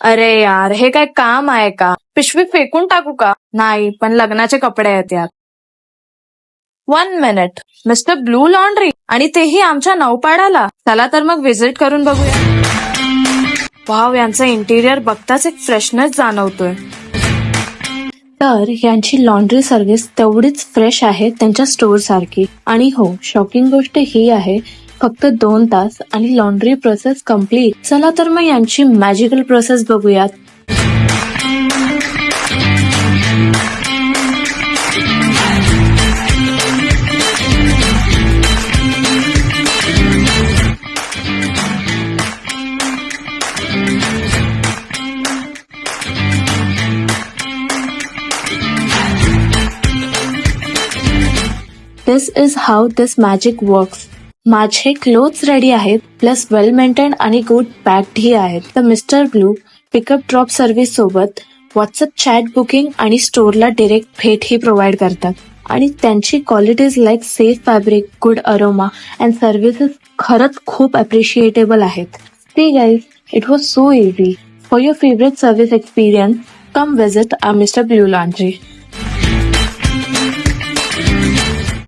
अरे यार, हे काय काम आहे का? पिशवी फेकून टाकू का? नाही, पण लग्नाचे कपडे आहेत यात. 1 मिनिट. मिस्टर ब्लू लॉन्ड्री, आणि तेही आमच्या नौपाड्याला. चला तर मग व्हिजिट करून बघूया. वाव, यांचं इंटिरियर बघताच एक फ्रेशनेस जाणवतोय. तर यांची लॉन्ड्री सर्व्हिस तेवढीच फ्रेश आहे त्यांच्या स्टोअर सारखी. आणि हो, शॉकिंग गोष्ट ही आहे, फक्त 2 तास आणि लॉन्ड्री प्रोसेस कम्प्लीट. चला तर मग यांची मॅजिकल प्रोसेस बघूयात. This is how this magic works. माझे क्लोथ्स रेडी आहेत, प्लस वेल मेंटेन आणि गुड पॅक्ड ही आहेत. तर Mister Blue pickup drop service सोबत व्हॉट्सअप चॅट बुकिंग आणि स्टोअरला डिरेक्ट भेट ही प्रोव्हाइड करतात. आणि त्यांची qualities like safe fabric, good aroma and services खरंच खूप अप्रिशिएटेबल आहेत. See guys, it was so easy. For your favourite service experience, come visit our Mister Blue laundry.